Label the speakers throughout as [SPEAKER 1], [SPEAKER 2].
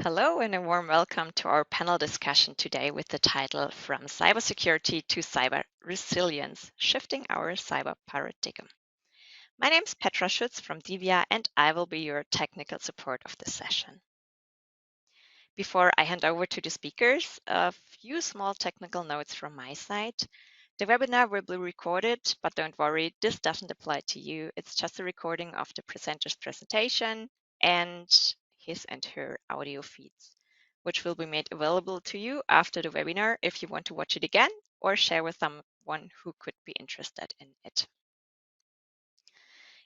[SPEAKER 1] Hello and a warm welcome to our panel discussion today with the title From Cybersecurity to Cyber Resilience, Shifting Our Cyber Paradigm. My name is Petra Schütz from Divya and I will be your technical support of this session. Before I hand over to the speakers, a few small technical notes from my side. The webinar will be recorded, but don't worry, this doesn't apply to you. It's just a recording of the presenter's presentation and his and her audio feeds, which will be made available to you after the webinar if you want to watch it again or share with someone who could be interested in it.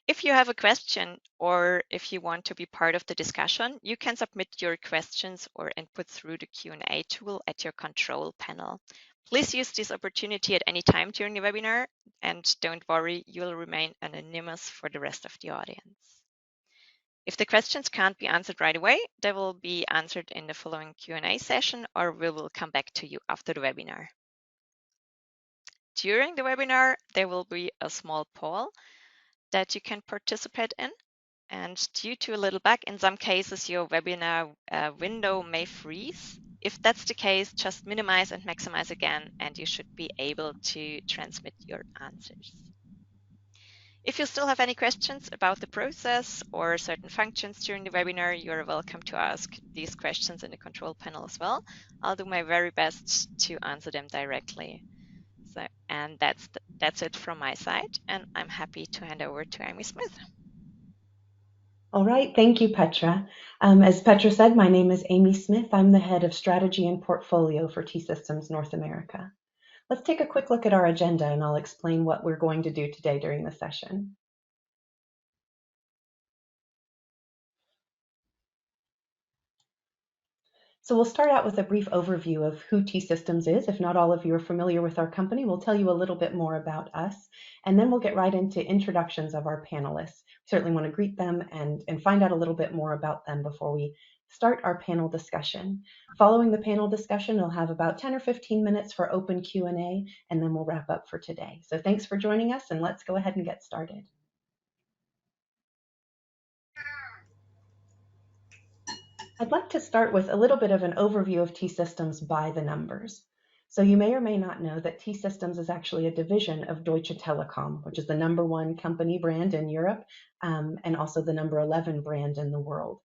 [SPEAKER 1] If you have a question or if you want to be part of the discussion, you can submit your questions or input through the Q&A tool at your control panel. Please use this opportunity at any time during the webinar, and don't worry, you will remain anonymous for the rest of the audience. If the questions can't be answered right away, they will be answered in the following Q&A session, or we will come back to you after the webinar. During the webinar, there will be a small poll that you can participate in. And due to a little bug, in some cases, your webinar window may freeze. If that's the case, just minimize and maximize again, and you should be able to transmit your answers. If you still have any questions about the process or certain functions during the webinar, you're welcome to ask these questions in the control panel as well. I'll do my very best to answer them directly. And that's it from my side, and I'm happy to hand over to Amy Smith.
[SPEAKER 2] All right, thank you, Petra. As Petra said, my name is Amy Smith. I'm the head of strategy and portfolio for T-Systems North America. Let's take a quick look at our agenda and I'll explain what we're going to do today during the session. So we'll start out with a brief overview of who T-Systems is. If not all of you are familiar with our company, we'll tell you a little bit more about us, and then we'll get right into introductions of our panelists. We certainly want to greet them and find out a little bit more about them before we start our panel discussion. Following the panel discussion, we'll have about 10 or 15 minutes for open Q&A, and then we'll wrap up for today. So thanks for joining us, and let's go ahead and get started. I'd like to start with a little bit of an overview of T-Systems by the numbers. So you may or may not know that T-Systems is actually a division of Deutsche Telekom, which is the #1 company brand in Europe and also the #11 brand in the world.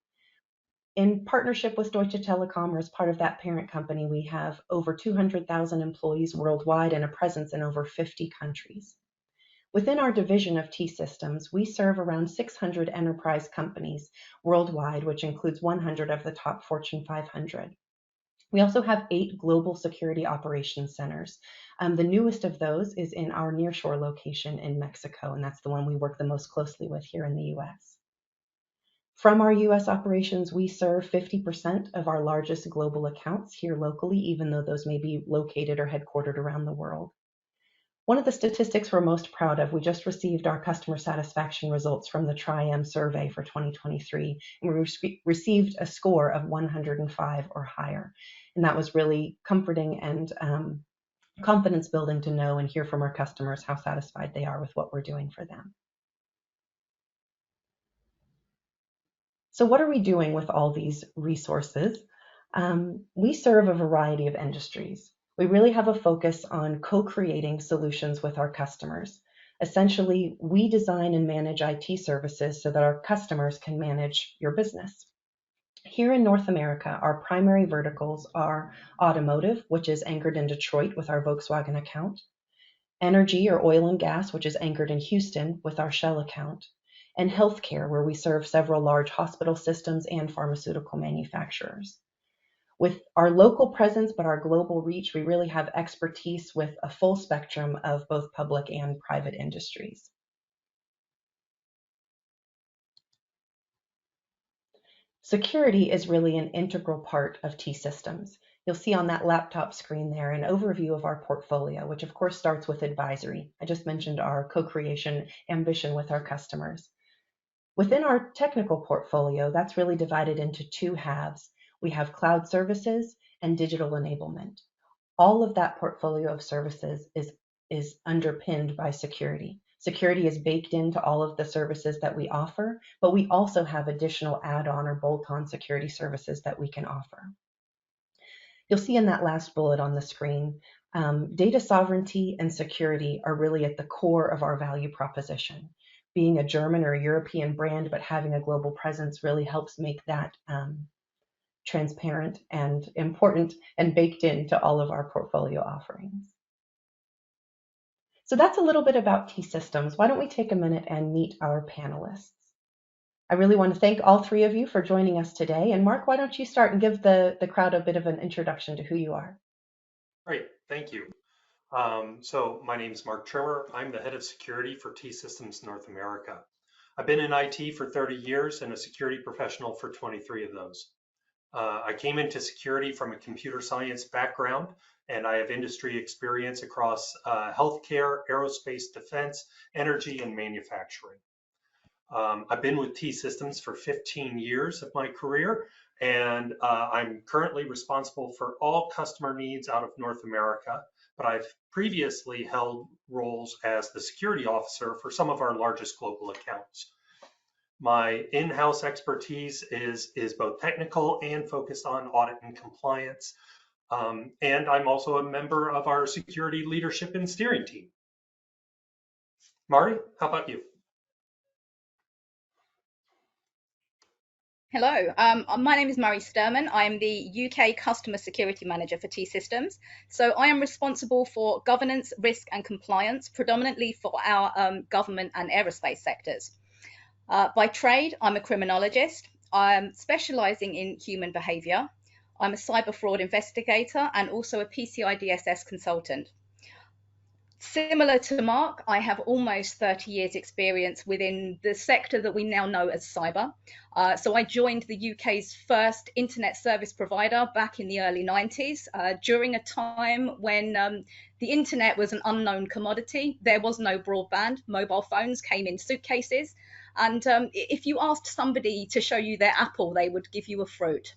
[SPEAKER 2] In partnership with Deutsche Telekom, or as part of that parent company, we have over 200,000 employees worldwide and a presence in over 50 countries. Within our division of T-Systems, we serve around 600 enterprise companies worldwide, which includes 100 of the top Fortune 500. We also have 8 global security operations centers. The newest of those is in our nearshore location in Mexico, and that's the one we work the most closely with here in the US. From our US operations, we serve 50% of our largest global accounts here locally, even though those may be located or headquartered around the world. One of the statistics we're most proud of, we just received our customer satisfaction results from the TRIM survey for 2023, and we received a score of 105 or higher. And that was really comforting and confidence building to know and hear from our customers how satisfied they are with what we're doing for them. So what are we doing with all these resources? We serve a variety of industries. We really have a focus on co-creating solutions with our customers. Essentially, we design and manage IT services so that our customers can manage your business. Here in North America, our primary verticals are automotive, which is anchored in Detroit with our Volkswagen account, energy or oil and gas, which is anchored in Houston with our Shell account, and healthcare, where we serve several large hospital systems and pharmaceutical manufacturers. With our local presence, but our global reach, we really have expertise with a full spectrum of both public and private industries. Security is really an integral part of T-Systems. You'll see on that laptop screen there an overview of our portfolio, which of course starts with advisory. I just mentioned our co-creation ambition with our customers. Within our technical portfolio, that's really divided into 2 halves. We have cloud services and digital enablement. All of that portfolio of services is underpinned by security. Security is baked into all of the services that we offer, but we also have additional add-on or bolt-on security services that we can offer. You'll see in that last bullet on the screen, data sovereignty and security are really at the core of our value proposition. Being a German or a European brand, but having a global presence really helps make that transparent and important and baked into all of our portfolio offerings. So that's a little bit about T-Systems. Why don't we take a minute and meet our panelists? I really want to thank all three of you for joining us today. And Mark, why don't you start and give the crowd a bit of an introduction to who you are?
[SPEAKER 3] Great, thank you. So my name is Mark Trimmer. I'm the head of security for T-Systems North America. I've been in IT for 30 years and a security professional for 23 of those. I came into security from a computer science background, and I have industry experience across healthcare, aerospace, defense, energy, and manufacturing. I've been with T-Systems for 15 years of my career, and I'm currently responsible for all customer needs out of North America, but I've previously held roles as the security officer for some of our largest global accounts. My in-house expertise is both technical and focused on audit and compliance. And I'm also a member of our security leadership and steering team. Mari, how about you?
[SPEAKER 4] Hello, my name is Mari Sterman. I am the UK Customer Security Manager for T-Systems. So I am responsible for governance, risk and compliance, predominantly for our government and aerospace sectors. By trade, I'm a criminologist. I'm specialising in human behaviour. I'm a cyber fraud investigator and also a PCI DSS consultant. Similar to Mark, I have almost 30 years experience within the sector that we now know as cyber. So I joined the UK's first internet service provider back in the early 90s, during a time when the internet was an unknown commodity. There was no broadband, mobile phones came in suitcases. And if you asked somebody to show you their apple, they would give you a fruit.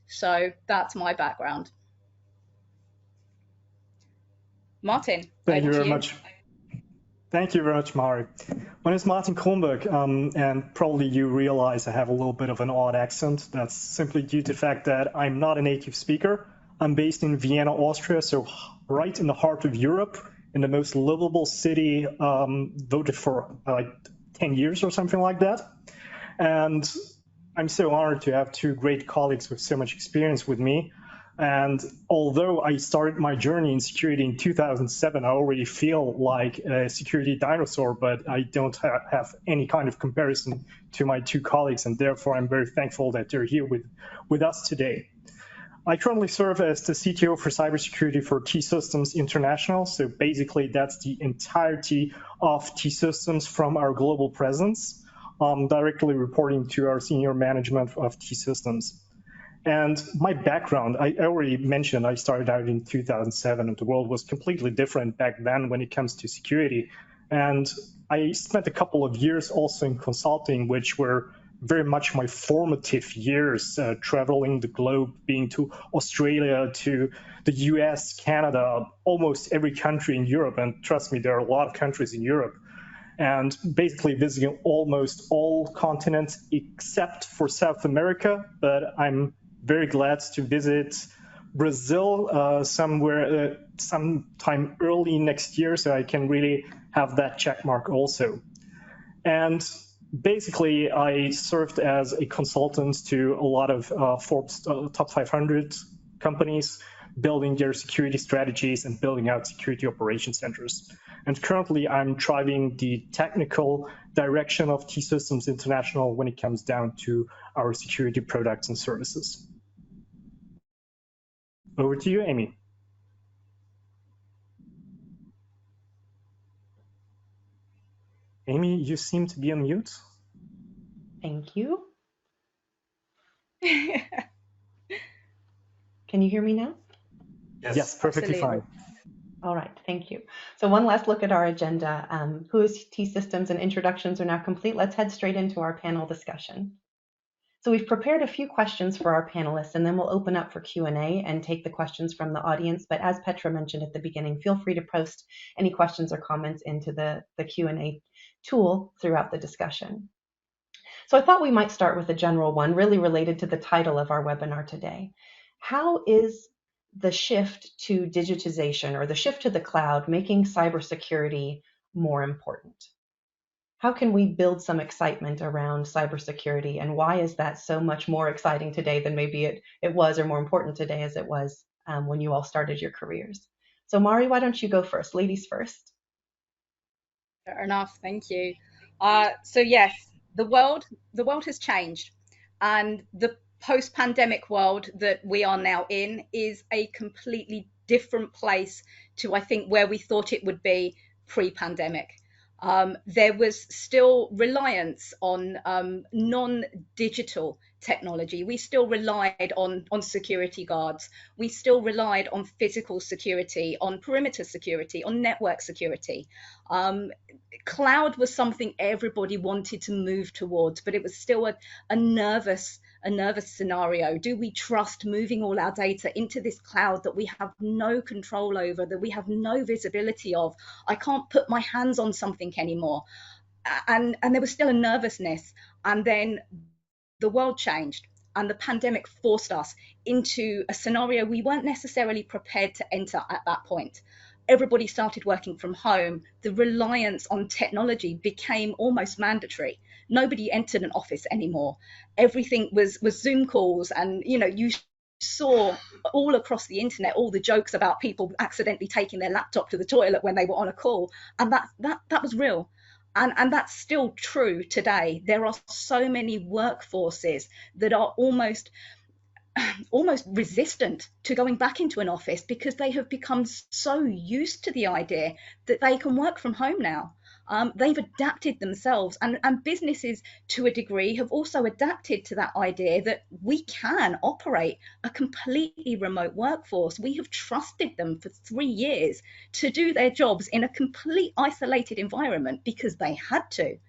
[SPEAKER 4] So that's my background. Martin,
[SPEAKER 5] thank you very much. Thank you very much, Mari. My name is Martin Krumböck, and probably you realize I have a little bit of an odd accent. That's simply due to the fact that I'm not a native speaker. I'm based in Vienna, Austria, so right in the heart of Europe, in the most livable city, voted for like 10 years or something like that. And I'm so honored to have two great colleagues with so much experience with me. And although I started my journey in security in 2007, I already feel like a security dinosaur, but I don't have any kind of comparison to my two colleagues, and therefore I'm very thankful that they're here with us today. I currently serve as the CTO for cybersecurity for T-Systems International. So basically that's the entirety of T-Systems from our global presence, directly reporting to our senior management of T-Systems. And my background, I already mentioned I started out in 2007 and the world was completely different back then when it comes to security. And I spent a couple of years also in consulting, which were very much my formative years, traveling the globe, being to Australia, to the US, Canada, almost every country in Europe. And trust me, there are a lot of countries in Europe. And basically visiting almost all continents except for South America, but I'm very glad to visit Brazil sometime early next year, so I can really have that check mark also. And basically, I served as a consultant to a lot of Forbes top 500 companies, building their security strategies and building out security operation centers. And currently, I'm driving the technical direction of T-Systems International when it comes down to our security products and services. Over to you, Amy. Amy, you seem to be on mute.
[SPEAKER 2] Thank you. Can you hear me now?
[SPEAKER 5] Yes, perfectly fine.
[SPEAKER 2] All right, thank you. So one last look at our agenda. Who is T-Systems and introductions are now complete. Let's head straight into our panel discussion. So we've prepared a few questions for our panelists, and then we'll open up for Q&A and take the questions from the audience. But as Petra mentioned at the beginning, feel free to post any questions or comments into the Q&A tool throughout the discussion. So I thought we might start with a general one, really related to the title of our webinar today. How is the shift to digitization or the shift to the cloud making cybersecurity more important? How can we build some excitement around cybersecurity, and why is that so much more exciting today than maybe it was, or more important today as it was when you all started your careers? So Mari, why don't you go first? Ladies first.
[SPEAKER 4] Fair enough, thank you. So yes, the world has changed, and the post-pandemic world that we are now in is a completely different place to, I think, where we thought it would be pre-pandemic. There was still reliance on non-digital technology. We still relied on security guards. We still relied on physical security, on perimeter security, on network security. Cloud was something everybody wanted to move towards, but it was still a nervous scenario. Do we trust moving all our data into this cloud that we have no control over, that we have no visibility of? I can't put my hands on something anymore. And there was still a nervousness. And then the world changed, and the pandemic forced us into a scenario we weren't necessarily prepared to enter at that point. Everybody started working from home. The reliance on technology became almost mandatory. Nobody entered an office anymore. Everything was Zoom calls, and you saw all across the internet all the jokes about people accidentally taking their laptop to the toilet when they were on a call, and that was real. And that's still true today. There are so many workforces that are almost resistant to going back into an office because they have become so used to the idea that they can work from home now. They've adapted themselves, and businesses to a degree have also adapted to that idea that we can operate a completely remote workforce. We have trusted them for 3 years to do their jobs in a complete isolated environment because they had to.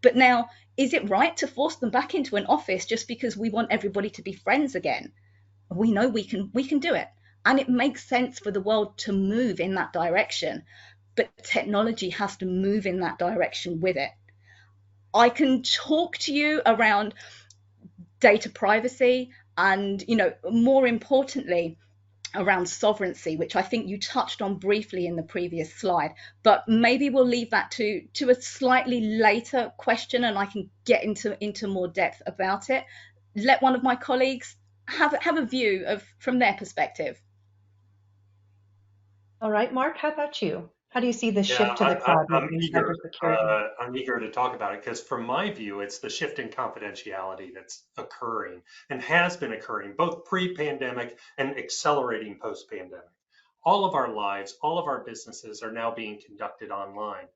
[SPEAKER 4] But now, is it right to force them back into an office just because we want everybody to be friends again? We know we can do it, and it makes sense for the world to move in that direction, but technology has to move in that direction with it. I can talk to you around data privacy and, more importantly, around sovereignty, which I think you touched on briefly in the previous slide, but maybe we'll leave that to a slightly later question, and I can get into more depth about it. Let one of my colleagues have a view from their perspective.
[SPEAKER 2] All right, Mark, how about you? How do you see the
[SPEAKER 3] Yeah,
[SPEAKER 2] shift to the cloud
[SPEAKER 3] I'm
[SPEAKER 2] making
[SPEAKER 3] eager.
[SPEAKER 2] cybersecurity?
[SPEAKER 3] I'm eager to talk about it because, from my view, it's the shift in confidentiality that's occurring and has been occurring both pre-pandemic and accelerating post-pandemic. All of our lives, all of our businesses are now being conducted online.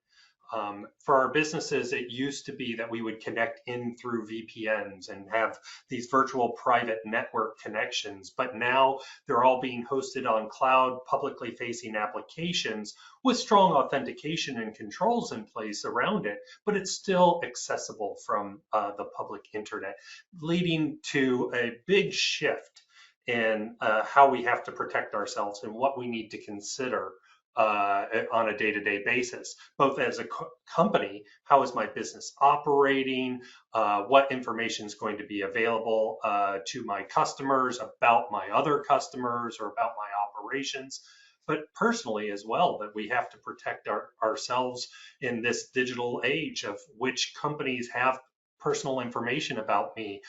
[SPEAKER 3] For our businesses, it used to be that we would connect in through VPNs and have these virtual private network connections, but now they're all being hosted on cloud, publicly facing applications with strong authentication and controls in place around it, but it's still accessible from the public internet, leading to a big shift in how we have to protect ourselves and what we need to consider on a day-to-day basis, both as a company, how is my business operating, what information is going to be available to my customers about my other customers or about my operations, but personally as well, that we have to protect ourselves in this digital age of which companies have personal information about me,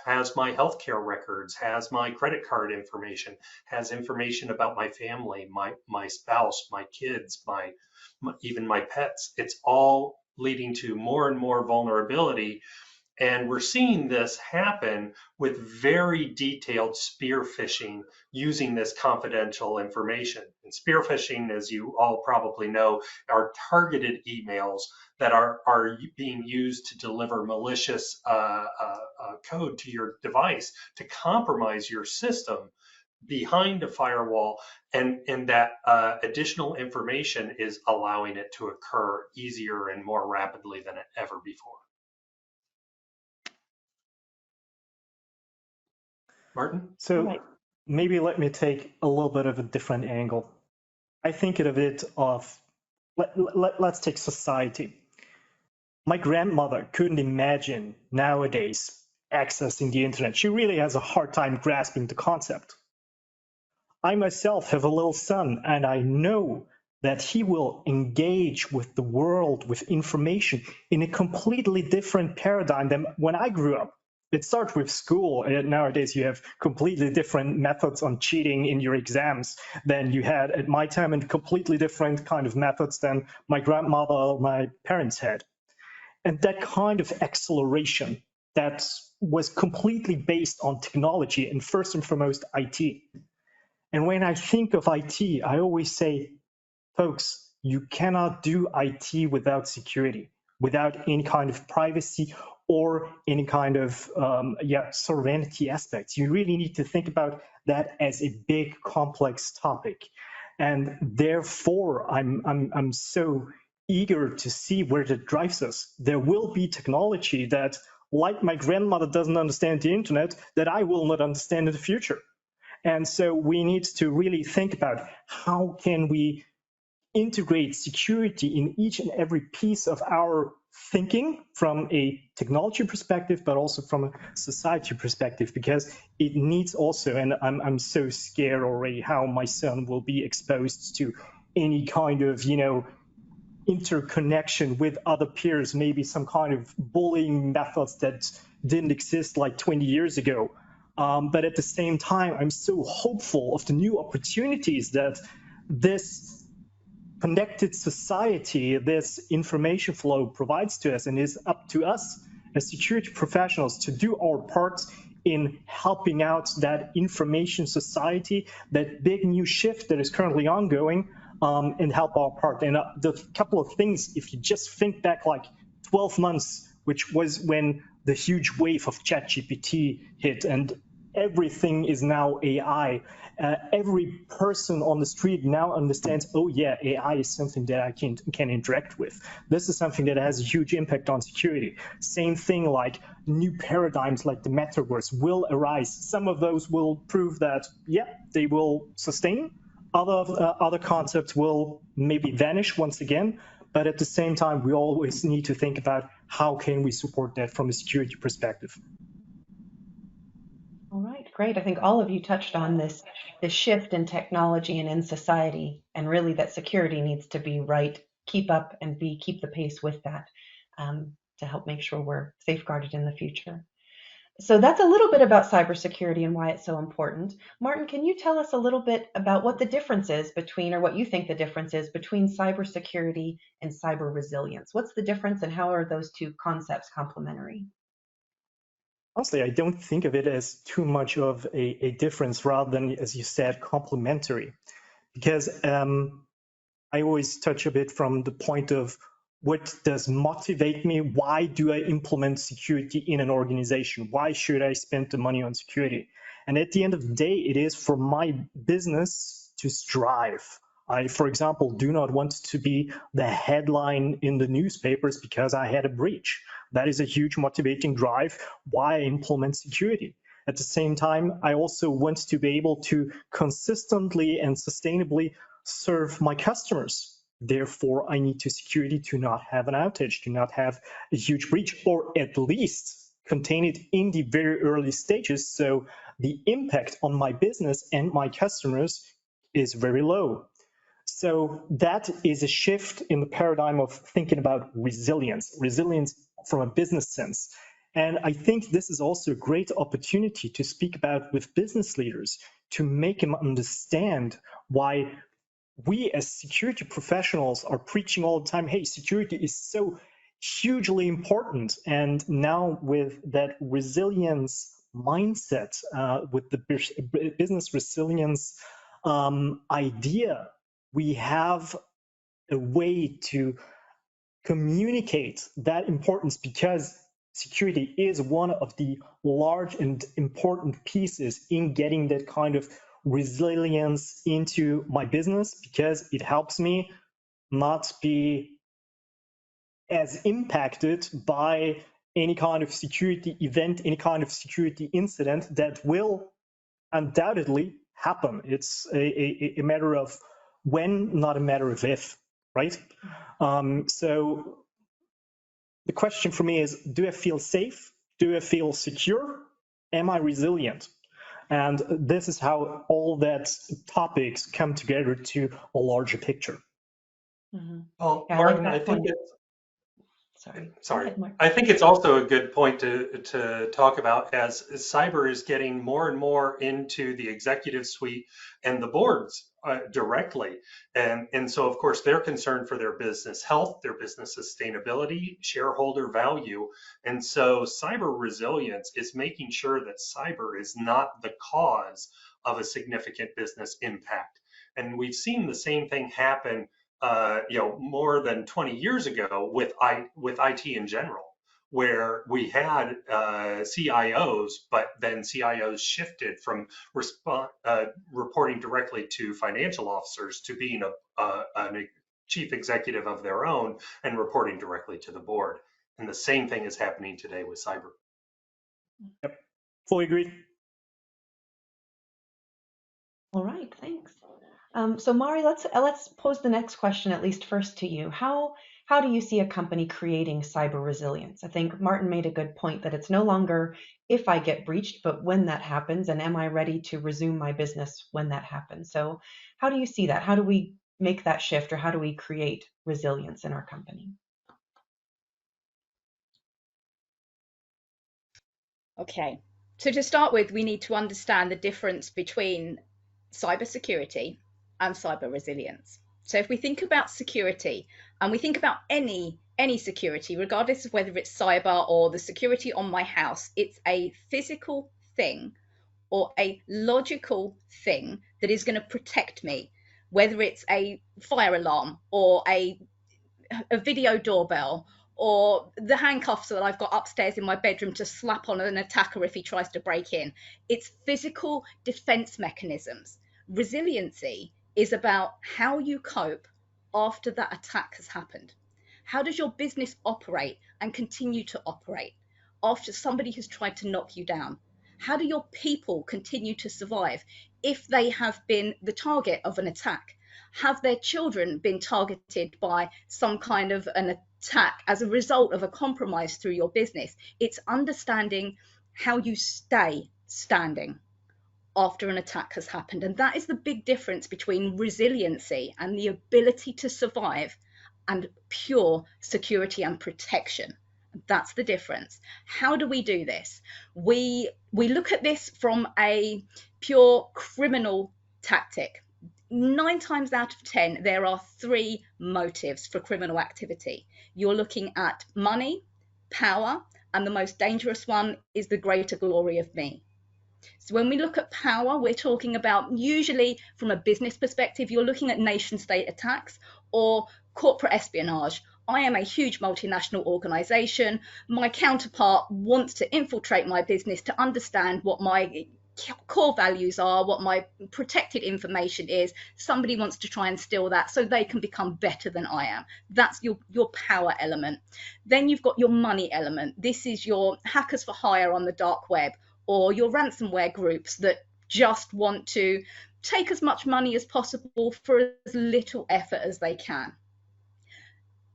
[SPEAKER 3] has my healthcare records, has my credit card information, has information about my family, my spouse, my kids, even my pets. It's all leading to more and more vulnerability. And we're seeing this happen with very detailed spear phishing using this confidential information. And spear phishing, as you all probably know, are targeted emails that are being used to deliver malicious code to your device to compromise your system behind a firewall, and that additional information is allowing it to occur easier and more rapidly than ever before. Martin?
[SPEAKER 5] So
[SPEAKER 2] Right.
[SPEAKER 5] maybe let me take a little bit of a different angle. I think of it of, let's take society. My grandmother couldn't imagine nowadays accessing the internet. She really has a hard time grasping the concept. I myself have a little son, and I know that he will engage with the world, with information, in a completely different paradigm than when I grew up. It starts with school, and nowadays you have completely different methods on cheating in your exams than you had at my time, and completely different kind of methods than my grandmother or my parents had. And that kind of acceleration that was completely based on technology and first and foremost IT. And when I think of IT, I always say, folks, you cannot do IT without security, without any kind of privacy or any kind of sovereignty aspects. You really need to think about that as a big, complex topic. And therefore, I'm so eager to see where that drives us. There will be technology that, like my grandmother doesn't understand the internet, that I will not understand in the future. And so we need to really think about how can we integrate security in each and every piece of our thinking from a technology perspective, but also from a society perspective, because it needs also, and I'm so scared already how my son will be exposed to any kind of, interconnection with other peers, maybe some kind of bullying methods that didn't exist like 20 years ago. But at the same time, I'm so hopeful of the new opportunities that this connected society, this information flow provides to us, and is up to us as security professionals to do our part in helping out that information society, that big new shift that is currently ongoing, and help our part. And the couple of things, if you just think back like 12 months, which was when the huge wave of ChatGPT hit and everything is now AI. Every person on the street now understands, oh yeah, AI is something that I can interact with. This is something that has a huge impact on security. Same thing, like new paradigms like the metaverse will arise. Some of those will prove that, yeah, they will sustain. Other concepts will maybe vanish once again. But at the same time, we always need to think about how can we support that from a security perspective.
[SPEAKER 2] All right, great. I think all of you touched on this shift in technology and in society, and really that security needs to be right, keep up and keep the pace with that, to help make sure we're safeguarded in the future. So that's a little bit about cybersecurity and why it's so important. Martin, can you tell us a little bit about what the difference is between, or what you think the difference is between cybersecurity and cyber resilience? What's the difference and how are those two concepts complementary?
[SPEAKER 5] Honestly, I don't think of it as too much of a difference, rather than, as you said, complementary. Because I always touch a bit from the point of what does motivate me? Why do I implement security in an organization? Why should I spend the money on security? And at the end of the day, it is for my business to strive. I, for example, do not want to be the headline in the newspapers because I had a breach. That is a huge motivating drive why I implement security. At the same time, I also want to be able to consistently and sustainably serve my customers. Therefore, I need to security to not have an outage, to not have a huge breach, or at least contain it in the very early stages, so the impact on my business and my customers is very low. So that is a shift in the paradigm of thinking about resilience from a business sense. And I think this is also a great opportunity to speak about with business leaders, to make them understand why we as security professionals are preaching all the time, hey, security is so hugely important. And now with that resilience mindset, with the business resilience idea, we have a way to communicate that importance, because security is one of the large and important pieces in getting that kind of resilience into my business, because it helps me not be as impacted by any kind of security event, any kind of security incident that will undoubtedly happen. It's a matter of when, not a matter of if, right? So the question for me is, do I feel safe? Do I feel secure? Am I resilient? And this is how all that topics come together to a larger picture.
[SPEAKER 2] Mm-hmm.
[SPEAKER 3] Well,
[SPEAKER 2] Yeah,
[SPEAKER 3] Martin,
[SPEAKER 2] I
[SPEAKER 3] I
[SPEAKER 2] like that
[SPEAKER 3] think
[SPEAKER 2] point.
[SPEAKER 3] it's
[SPEAKER 2] Sorry.
[SPEAKER 3] sorry.
[SPEAKER 2] Go ahead, Mark.
[SPEAKER 3] I think it's also a good point to talk about as cyber is getting more and more into the executive suite and the boards directly. And so, of course, they're concerned for their business health, their business sustainability, shareholder value. And so cyber resilience is making sure that cyber is not the cause of a significant business impact. And we've seen the same thing happen more than 20 years ago with IT in general, where we had CIOs, but then CIOs shifted from reporting directly to financial officers to being a chief executive of their own and reporting directly to the board. And the same thing is happening today with cyber.
[SPEAKER 5] Yep, fully agreed.
[SPEAKER 2] All right, thanks. So Mari, let's pose the next question, at least first to you. How do you see a company creating cyber resilience? I think Martin made a good point that it's no longer if I get breached, but when that happens, and am I ready to resume my business when that happens? So how do you see that? How do we make that shift, or how do we create resilience in our company?
[SPEAKER 4] Okay, so to start with, we need to understand the difference between cybersecurity and cyber resilience. So if we think about security and we think about any security, regardless of whether it's cyber or the security on my house, it's a physical thing or a logical thing that is going to protect me, whether it's a fire alarm or a video doorbell or the handcuffs that I've got upstairs in my bedroom to slap on an attacker if he tries to break in. It's physical defense mechanisms. Resiliency is about how you cope after that attack has happened. How does your business operate and continue to operate after somebody has tried to knock you down? How do your people continue to survive if they have been the target of an attack? Have their children been targeted by some kind of an attack as a result of a compromise through your business? It's understanding how you stay standing after an attack has happened. And that is the big difference between resiliency and the ability to survive and pure security and protection. That's the difference. How do we do this? We look at this from a pure criminal tactic. 9 times out of 10, there are 3 motives for criminal activity. You're looking at money, power, and the most dangerous one is the greater glory of me. So when we look at power, we're talking about, usually from a business perspective, you're looking at nation state attacks or corporate espionage. I am a huge multinational organization. My counterpart wants to infiltrate my business to understand what my core values are, what my protected information is. Somebody wants to try and steal that so they can become better than I am. That's your power element. Then you've got your money element. This is your hackers for hire on the dark web, or your ransomware groups that just want to take as much money as possible for as little effort as they can.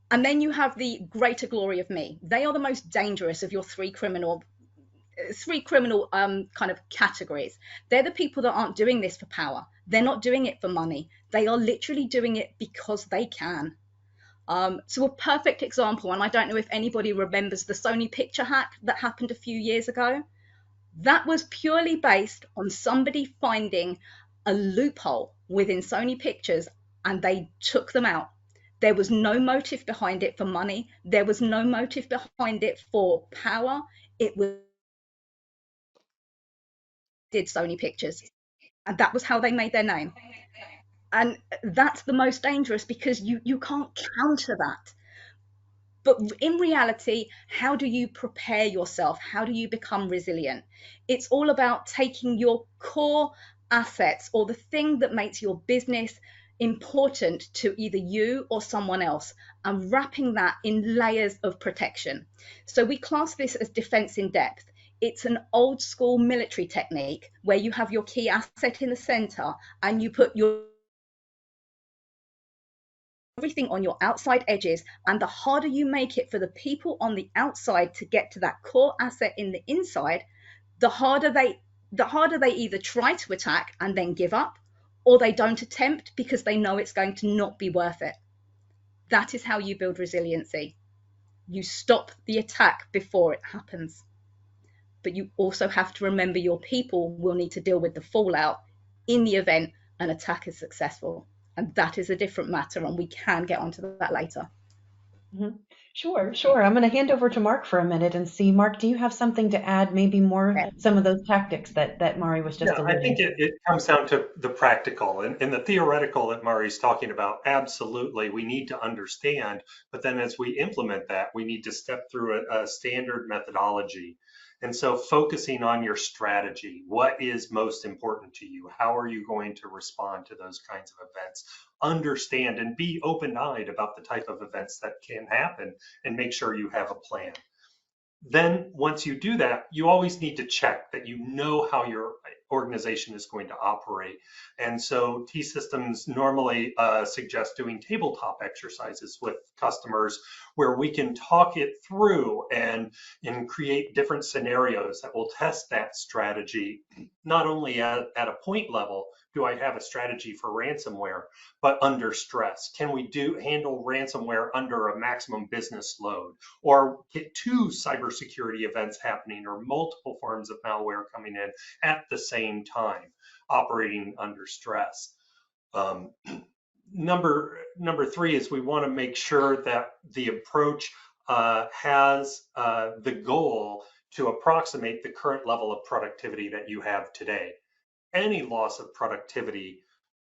[SPEAKER 4] And then you have the greater glory of me. They are the most dangerous of your 3 criminal kind of categories. They're the people that aren't doing this for power. They're not doing it for money. They are literally doing it because they can. So a perfect example, and I don't know if anybody remembers the Sony picture hack that happened a few years ago. That was purely based on somebody finding a loophole within Sony Pictures and they took them out. There was no motive behind it for money. There was no motive behind it for power. It was did Sony Pictures. And that was how they made their name. And that's the most dangerous because you can't counter that. But in reality, how do you prepare yourself? How do you become resilient? It's all about taking your core assets or the thing that makes your business important to either you or someone else and wrapping that in layers of protection. So we class this as defense in depth. It's an old school military technique where you have your key asset in the center and you put your everything on your outside edges, and the harder you make it for the people on the outside to get to that core asset in the inside, the harder they either try to attack and then give up, or they don't attempt because they know it's going to not be worth it. That is how you build resiliency. You stop the attack before it happens. But you also have to remember your people will need to deal with the fallout in the event an attack is successful. And that is a different matter, and we can get onto that later.
[SPEAKER 2] Mm-hmm. Sure. I'm going to hand over to Mark for a minute and see. Mark, do you have something to add, maybe more some of those tactics that Mari was just alluding
[SPEAKER 3] I think it comes down to the practical and the theoretical that Mari's talking about. Absolutely, we need to understand, but then as we implement that, we need to step through a standard methodology. And so focusing on your strategy, what is most important to you? How are you going to respond to those kinds of events? Understand and be open-eyed about the type of events that can happen and make sure you have a plan. Then once you do that, you always need to check that you know how your organization is going to operate. And so T-Systems normally suggest doing tabletop exercises with customers where we can talk it through and create different scenarios that will test that strategy, not only at a point level, do I have a strategy for ransomware, but under stress? Can we handle ransomware under a maximum business load, or get two cybersecurity events happening or multiple forms of malware coming in at the same time, operating under stress? Number three is we want to make sure that the approach has the goal to approximate the current level of productivity that you have today. Any loss of productivity,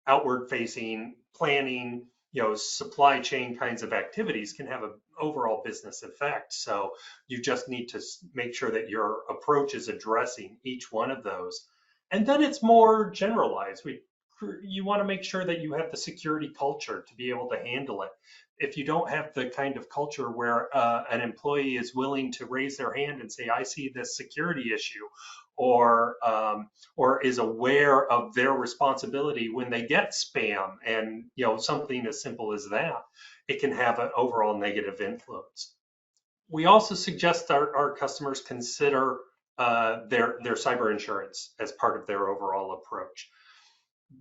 [SPEAKER 3] outward facing planning, supply chain kinds of activities can have an overall business effect. So you just need to make sure that your approach is addressing each one of those. And then it's more generalized. You want to make sure that you have the security culture to be able to handle it. If you don't have the kind of culture where an employee is willing to raise their hand and say, I see this security issue, or is aware of their responsibility when they get spam, and something as simple as that, it can have an overall negative influence. We also suggest our customers consider their cyber insurance as part of their overall approach.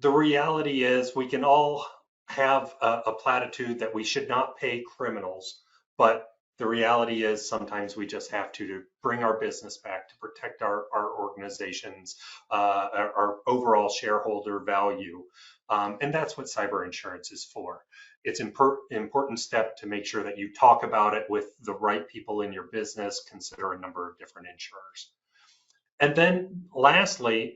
[SPEAKER 3] The reality is we can all have a platitude that we should not pay criminals, but the reality is sometimes we just have to bring our business back to protect our organizations, our overall shareholder value. And that's what cyber insurance is for. It's an important step to make sure that you talk about it with the right people in your business, consider a number of different insurers. And then lastly,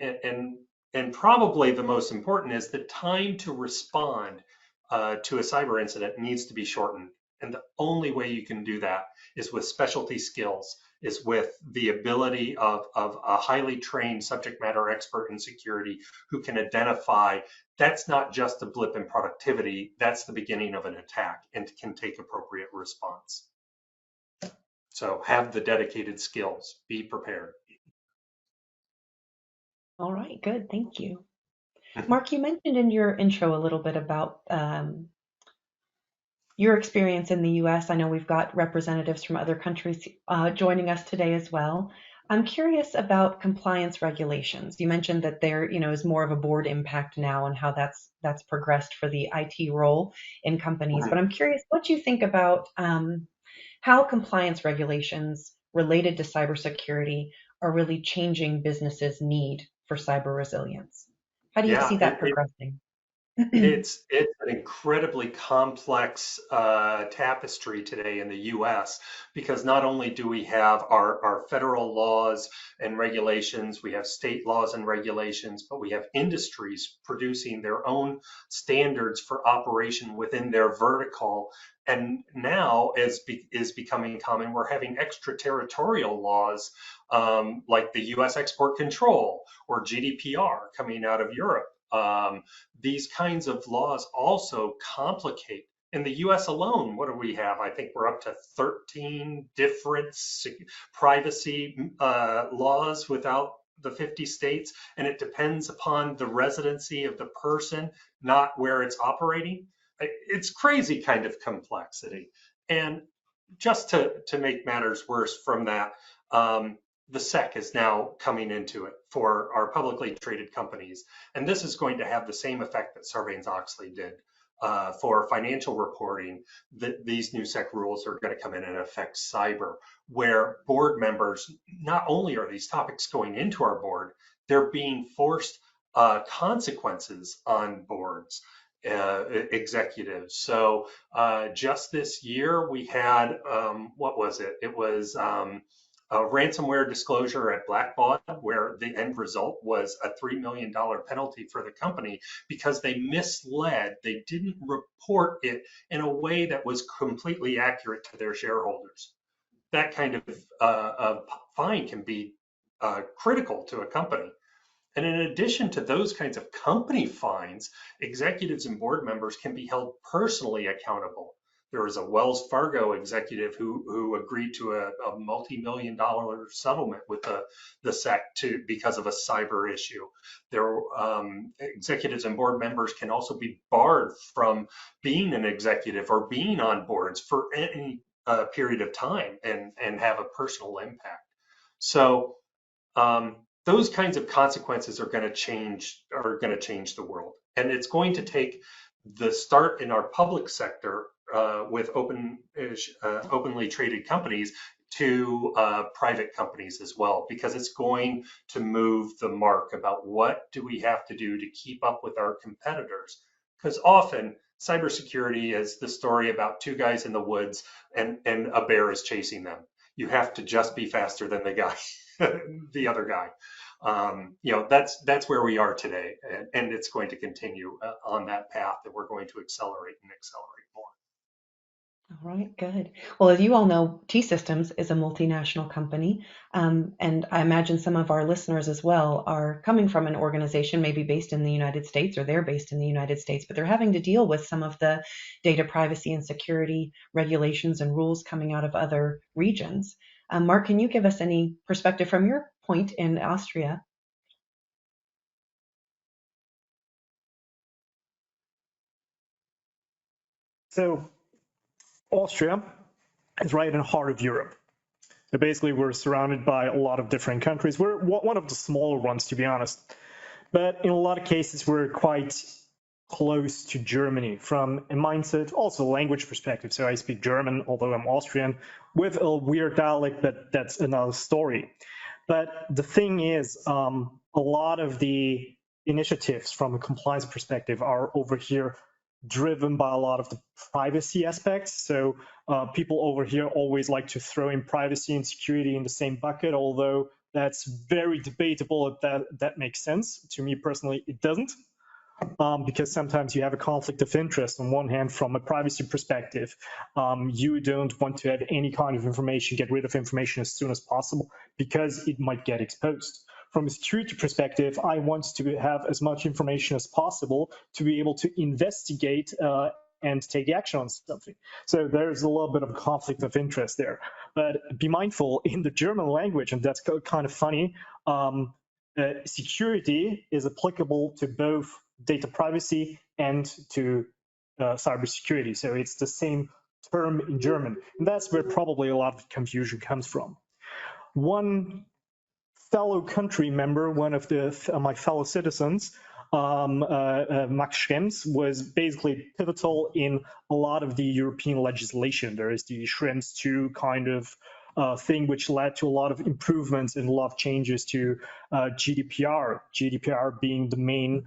[SPEAKER 3] and probably the most important, is the time to respond to a cyber incident needs to be shortened. And the only way you can do that is with specialty skills, is with the ability of a highly trained subject matter expert in security who can identify that's not just a blip in productivity, that's the beginning of an attack, and can take appropriate response. So have the dedicated skills, be prepared.
[SPEAKER 2] All right, good, thank you. Mark, you mentioned in your intro a little bit about your experience in the US. I know we've got representatives from other countries joining us today as well. I'm curious about compliance regulations. You mentioned that there, is more of a board impact now and how that's progressed for the IT role in companies. But I'm curious what you think about how compliance regulations related to cybersecurity are really changing businesses' need for cyber resilience. How do you see that progressing?
[SPEAKER 3] It's an incredibly complex tapestry today in the US, because not only do we have our federal laws and regulations, we have state laws and regulations, but we have industries producing their own standards for operation within their vertical. And now, as is becoming common, we're having extraterritorial laws like the US export control or GDPR coming out of Europe. These kinds of laws also complicate. In the US alone, what do we have? I think we're up to 13 different privacy laws without the 50 states, and it depends upon the residency of the person, not where it's operating. it's crazy kind of complexity. And just to make matters worse from that, the SEC is now coming into it for our publicly traded companies. And this is going to have the same effect that Sarbanes-Oxley did for financial reporting. These new SEC rules are going to come in and affect cyber, where board members, not only are these topics going into our board, they're being forced consequences on boards. Executives. So just this year we had, what was it? It was a ransomware disclosure at Blackbaud, where the end result was a $3 million penalty for the company because they misled, they didn't report it in a way that was completely accurate to their shareholders. That kind of fine can be critical to a company. And in addition to those kinds of company fines, executives and board members can be held personally accountable. There was a Wells Fargo executive who agreed to a multi-million-dollar settlement with the SEC because of a cyber issue. There, executives and board members can also be barred from being an executive or being on boards for any period of time and have a personal impact. So those kinds of consequences are going to change the world, and it's going to take the start in our public sector with openly traded companies to private companies as well, because it's going to move the mark about what do we have to do to keep up with our competitors. Because often cybersecurity is the story about two guys in the woods and a bear is chasing them. You have to just be faster than the guy. The other guy. That's where we are today, and it's going to continue on that path, that we're going to accelerate more.
[SPEAKER 2] All right, good. Well, as you all know, T-Systems is a multinational company, and I imagine some of our listeners as well are coming from an organization maybe based in the United States, or they're based in the United States, but they're having to deal with some of the data privacy and security regulations and rules coming out of other regions. Mark, can you give us any perspective from your point in Austria?
[SPEAKER 5] So Austria is right in the heart of Europe. So basically we're surrounded by a lot of different countries. We're one of the smaller ones, to be honest. But in a lot of cases, we're quite close to Germany from a mindset, also language perspective. So I speak German, although I'm Austrian, with a weird dialect, but that's another story. But the thing is, a lot of the initiatives from a compliance perspective are over here driven by a lot of the privacy aspects. So people over here always like to throw in privacy and security in the same bucket, although that's very debatable if that makes sense. To me personally, it doesn't. Because sometimes you have a conflict of interest. On one hand, from a privacy perspective, you don't want to have any kind of information, get rid of information as soon as possible because it might get exposed. From a security perspective, I want to have as much information as possible to be able to investigate and take action on something. So there's a little bit of a conflict of interest there. But be mindful, in the German language, and that's kind of funny, security is applicable to both data privacy and to cybersecurity. So it's the same term in German. And that's where probably a lot of confusion comes from. One fellow country member, one of my fellow citizens, Max Schrems, was basically pivotal in a lot of the European legislation. There is the Schrems II kind of thing, which led to a lot of improvements and a lot of changes to GDPR. GDPR being the main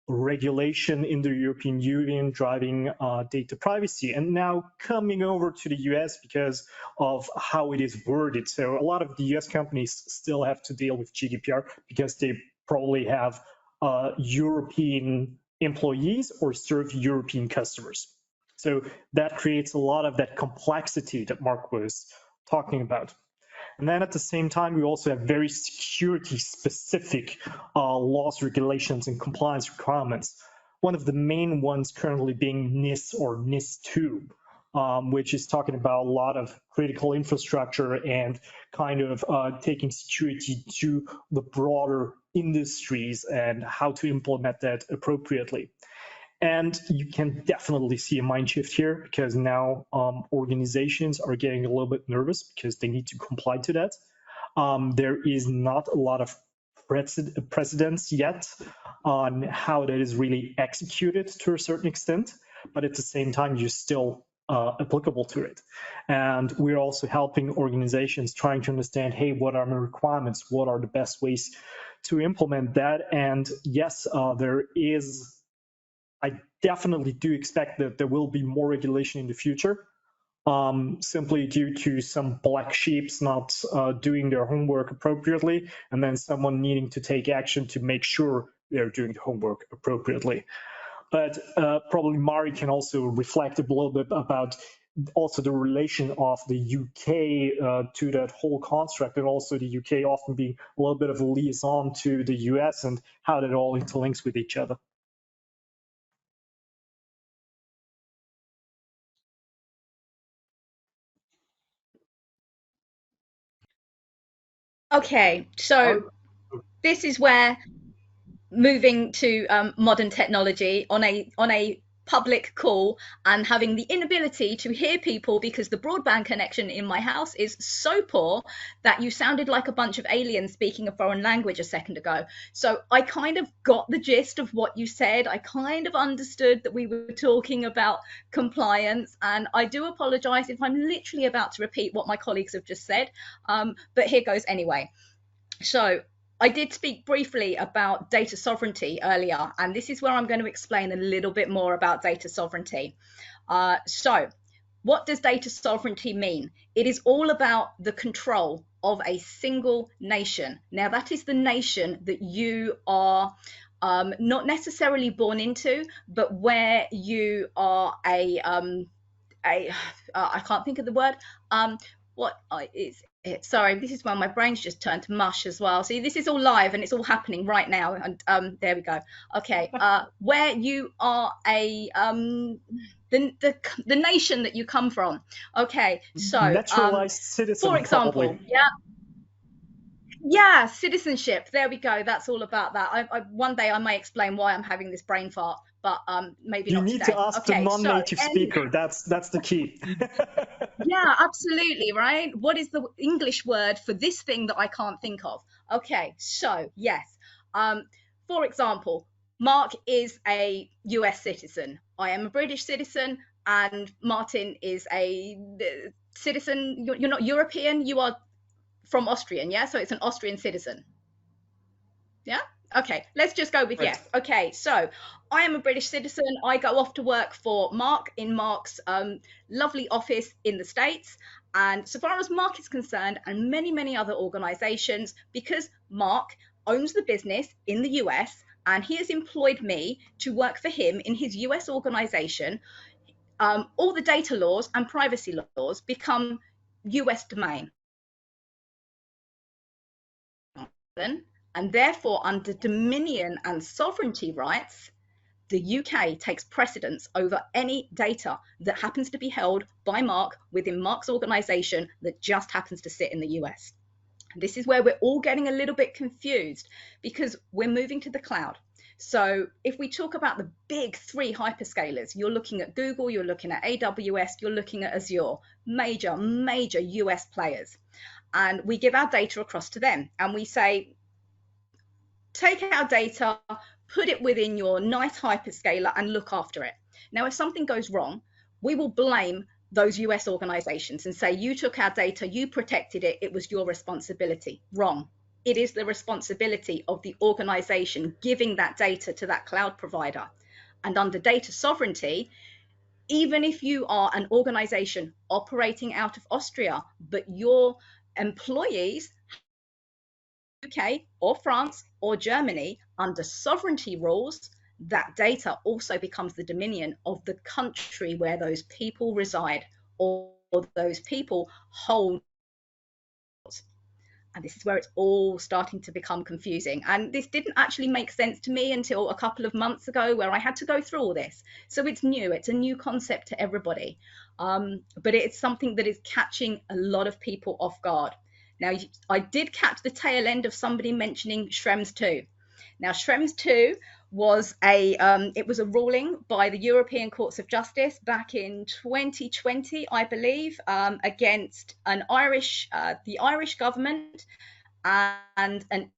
[SPEAKER 5] regulation in the European Union driving data privacy, and now coming over to the US because of how it is worded. So a lot of the US companies still have to deal with GDPR because they probably have European employees or serve European customers. So that creates a lot of that complexity that Mark was talking about. And then at the same time, we also have very security-specific laws, regulations, and compliance requirements. One of the main ones currently being NIS or NIS2, which is talking about a lot of critical infrastructure and kind of taking security to the broader industries and how to implement that appropriately. And you can definitely see a mind shift here, because now organizations are getting a little bit nervous because they need to comply to that. There is not a lot of precedence yet on how that is really executed to a certain extent, but at the same time, you're still applicable to it. And we're also helping organizations trying to understand, hey, what are my requirements? What are the best ways to implement that? And yes, I definitely do expect that there will be more regulation in the future, simply due to some black sheeps not doing their homework appropriately, and then someone needing to take action to make sure they're doing the homework appropriately. But probably Mari can also reflect a little bit about also the relation of the UK to that whole construct, and also the UK often being a little bit of a liaison to the US and how that all interlinks with each other.
[SPEAKER 4] Okay, so this is where moving to modern technology on a public call and having the inability to hear people because the broadband connection in my house is so poor that you sounded like a bunch of aliens speaking a foreign language a second ago. So I kind of got the gist of what you said. I kind of understood that we were talking about compliance, and I do apologize if I'm literally about to repeat what my colleagues have just said, but here goes anyway. So I did speak briefly about data sovereignty earlier, and this is where I'm going to explain a little bit more about data sovereignty. So what does data sovereignty mean? It is all about the control of a single nation. Now, that is the nation that you are not necessarily born into, but where you are I can't think of the word. What is it? Sorry, this is when my brain's just turned to mush as well. See, this is all live and it's all happening right now. And there we go. Okay, where you are the nation that you come from. Okay, so
[SPEAKER 5] naturalized citizen,
[SPEAKER 4] for example,
[SPEAKER 5] probably.
[SPEAKER 4] Yeah, citizenship. There we go. That's all about that. One day I may explain why I'm having this brain fart, but maybe not today.
[SPEAKER 5] You need to ask the non-native speaker. That's the key.
[SPEAKER 4] Yeah, absolutely, right? What is the English word for this thing that I can't think of? Okay, so yes. For example, Mark is a US citizen. I am a British citizen, and Martin is a citizen. You're not European. You are from Austrian, yeah? So it's an Austrian citizen. Yeah? Okay, let's just go with yes. Okay, so I am a British citizen. I go off to work for Mark in Mark's lovely office in the States. And so far as Mark is concerned, and many, many other organizations, because Mark owns the business in the US and he has employed me to work for him in his US organization, all the data laws and privacy laws become US domain. And therefore, under dominion and sovereignty rights, the UK takes precedence over any data that happens to be held by Mark within Mark's organization that just happens to sit in the US. This is where we're all getting a little bit confused because we're moving to the cloud. So if we talk about the big three hyperscalers, you're looking at Google, you're looking at AWS, you're looking at Azure, major US players. And we give our data across to them and we say, take our data, put it within your nice hyperscaler and look after it. Now, if something goes wrong, we will blame those US organizations and say, you took our data, you protected it, it was your responsibility. Wrong. It is the responsibility of the organization giving that data to that cloud provider. And under data sovereignty, even if you are an organization operating out of Austria, but your employees UK or France or Germany, under sovereignty rules, that data also becomes the dominion of the country where those people reside or those people hold. And this is where it's all starting to become confusing. And this didn't actually make sense to me until a couple of months ago where I had to go through all this. So it's new, it's a new concept to everybody. But it's something that is catching a lot of people off guard. Now, I did catch the tail end of somebody mentioning Schrems 2. Now, Schrems 2 was it was a ruling by the European Courts of Justice back in 2020, I believe, against the Irish government and an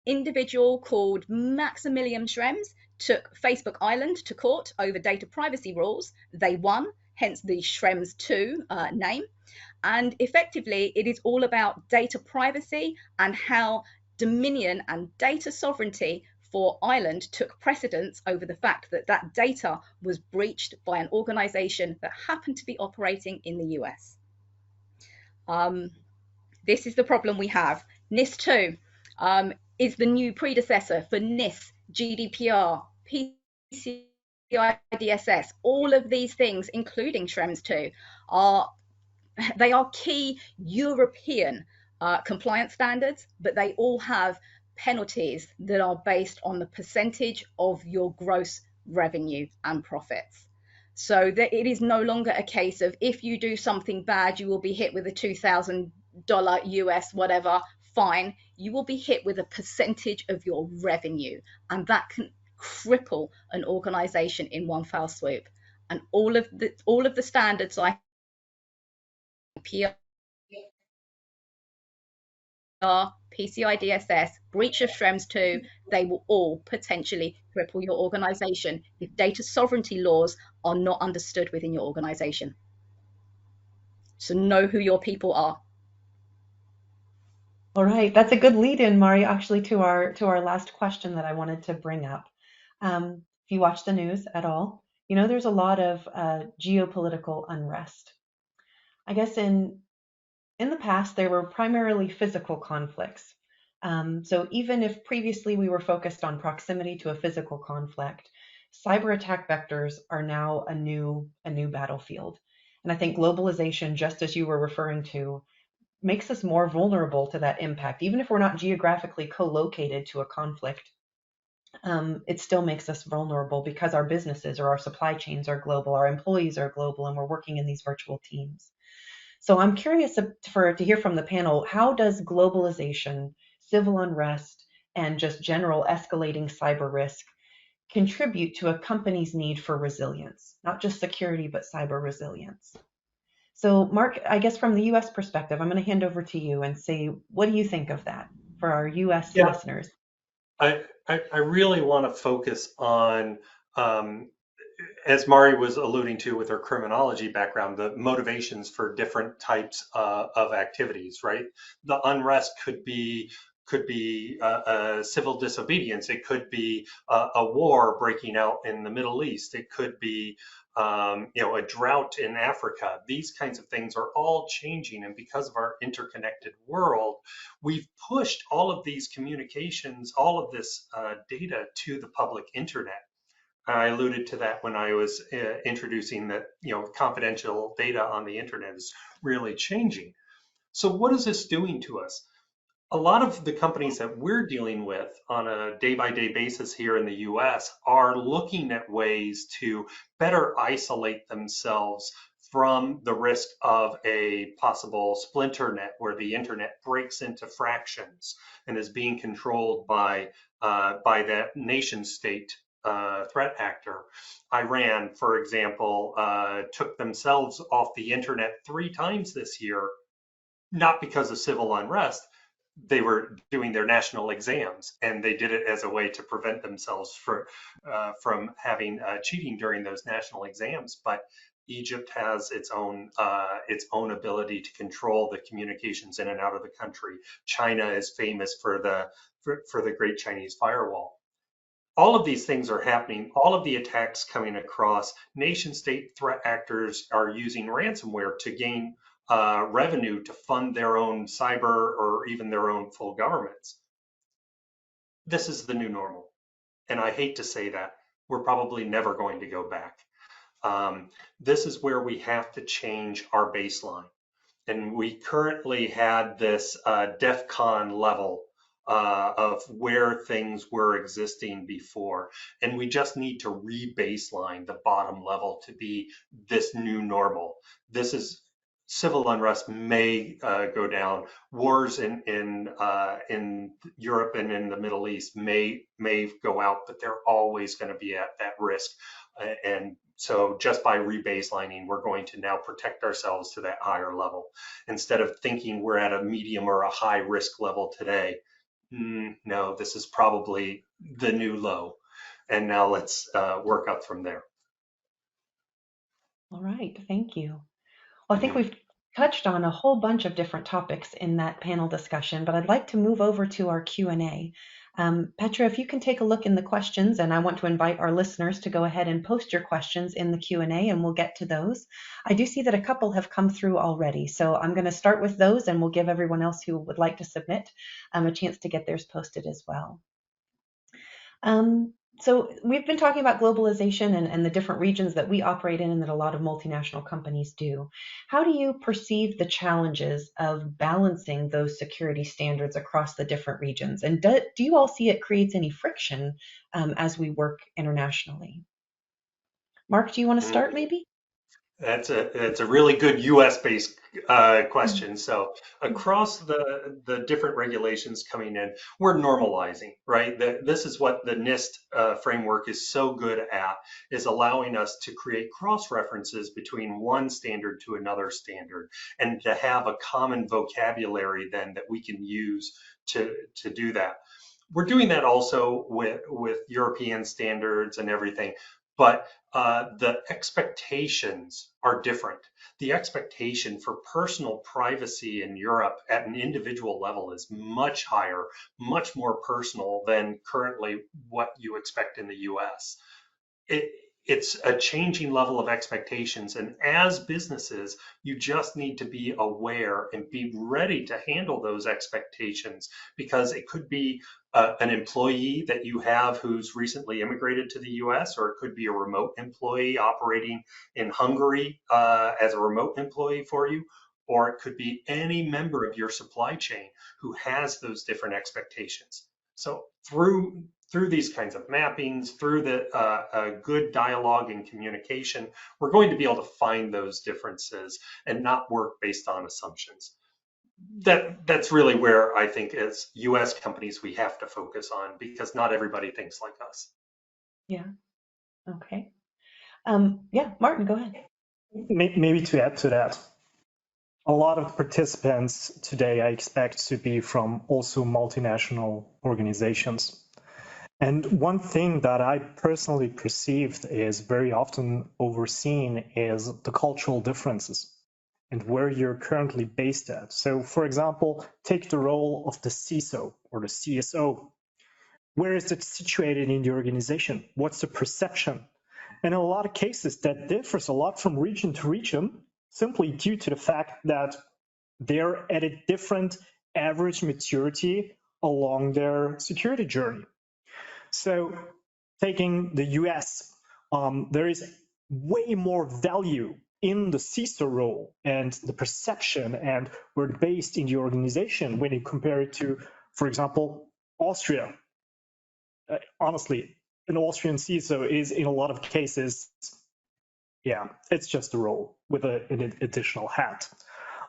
[SPEAKER 4] individual called Maximilian Schrems took Facebook Ireland to court over data privacy rules. They won, hence the Schrems 2 name. And effectively, it is all about data privacy and how dominion and data sovereignty for Ireland took precedence over the fact that that data was breached by an organization that happened to be operating in the US. This is the problem we have. NIS2 is the new predecessor for NIS, GDPR, PCI DSS. All of these things, including Schrems 2, are key European compliance standards, but they all have penalties that are based on the percentage of your gross revenue and profits. So that it is no longer a case of if you do something bad, you will be hit with a $2,000 US whatever fine. You will be hit with a percentage of your revenue, and that can cripple an organization in one foul swoop. And all of the standards like PR, PCI DSS, breach of Schrems 2, they will all potentially cripple your organization if data sovereignty laws are not understood within your organization. So know who your people are.
[SPEAKER 2] All right, that's a good lead in, Mari, actually to our last question that I wanted to bring up. If you watch the news at all, you know there's a lot of geopolitical unrest. I guess in the past, there were primarily physical conflicts. So even if previously we were focused on proximity to a physical conflict, cyber attack vectors are now a new battlefield. And I think globalization, just as you were referring to, makes us more vulnerable to that impact. Even if we're not geographically co-located to a conflict, it still makes us vulnerable because our businesses or our supply chains are global, our employees are global, and we're working in these virtual teams. So I'm curious to hear from the panel, how does globalization, civil unrest, and just general escalating cyber risk contribute to a company's need for resilience, not just security, but cyber resilience? So Mark, I guess from the US perspective, I'm going to hand over to you and say, what do you think of that for our US listeners?
[SPEAKER 3] I really want to focus on, as Mari was alluding to with her criminology background, the motivations for different types of activities, right? The unrest could be civil disobedience. It could be a war breaking out in the Middle East. It could be a drought in Africa. These kinds of things are all changing, and because of our interconnected world, we've pushed all of these communications, all of this data to the public internet. I alluded to that when I was introducing that, confidential data on the internet is really changing. So what is this doing to us? A lot of the companies that we're dealing with on a day-by-day basis here in the US are looking at ways to better isolate themselves from the risk of a possible splinter net where the internet breaks into fractions and is being controlled by that nation state threat actor. Iran, for example, took themselves off the internet 3 times this year, not because of civil unrest. They were doing their national exams, and they did it as a way to prevent themselves from having cheating during those national exams. But Egypt has its own ability to control the communications in and out of the country. China is famous for the Great Chinese Firewall. All of these things are happening. All of the attacks coming across. Nation state threat actors are using ransomware to gain revenue to fund their own cyber or even their own full governments. This is the new normal. And I hate to say that. We're probably never going to go back. This is where we have to change our baseline. And we currently had this DEFCON level of where things were existing before. And we just need to re-baseline the bottom level to be this new normal. This is civil unrest may go down. Wars in Europe and in the Middle East may go out, but they're always going to be at that risk. And so just by rebaselining, we're going to now protect ourselves to that higher level instead of thinking we're at a medium or a high risk level today. No, this is probably the new low. And now let's work up from there.
[SPEAKER 2] All right, thank you. Well, I think we've touched on a whole bunch of different topics in that panel discussion, but I'd like to move over to our Q&A. Petra, if you can take a look in the questions, and I want to invite our listeners to go ahead and post your questions in the Q&A, and we'll get to those. I do see that a couple have come through already, so I'm going to start with those, and we'll give everyone else who would like to submit a chance to get theirs posted as well. So we've been talking about globalization and the different regions that we operate in and that a lot of multinational companies do. How do you perceive the challenges of balancing those security standards across the different regions? And do you all see it creates any friction as we work internationally? Mark, do you want to start maybe?
[SPEAKER 3] That's a really good US-based question. So across the different regulations coming in, we're normalizing, right? This is what the NIST framework is so good at, is allowing us to create cross-references between one standard to another standard and to have a common vocabulary then that we can use to do that. We're doing that also with European standards and everything. But the expectations are different. The expectation for personal privacy in Europe at an individual level is much higher, much more personal than currently what you expect in the US. It's a changing level of expectations. And as businesses, you just need to be aware and be ready to handle those expectations, because it could be an employee that you have who's recently immigrated to the US, or it could be a remote employee operating in Hungary as a remote employee for you, or it could be any member of your supply chain who has those different expectations. So through these kinds of mappings, through the good dialogue and communication, we're going to be able to find those differences and not work based on assumptions. That's really where I think as US companies we have to focus on, because not everybody thinks like us.
[SPEAKER 2] Yeah. Okay. Yeah, Martin, go ahead.
[SPEAKER 5] Maybe to add to that, a lot of participants today I expect to be from also multinational organizations. And one thing that I personally perceived is very often overseen is the cultural differences and where you're currently based at. So for example, take the role of the CISO or the CSO. Where is it situated in the organization? What's the perception? And in a lot of cases, that differs a lot from region to region, simply due to the fact that they're at a different average maturity along their security journey. So taking the US, there is way more value in the CISO role and the perception and where it's based in the organization when you compare it to, for example, Austria. Honestly, an Austrian CISO is in a lot of cases, yeah, it's just a role with an additional hat.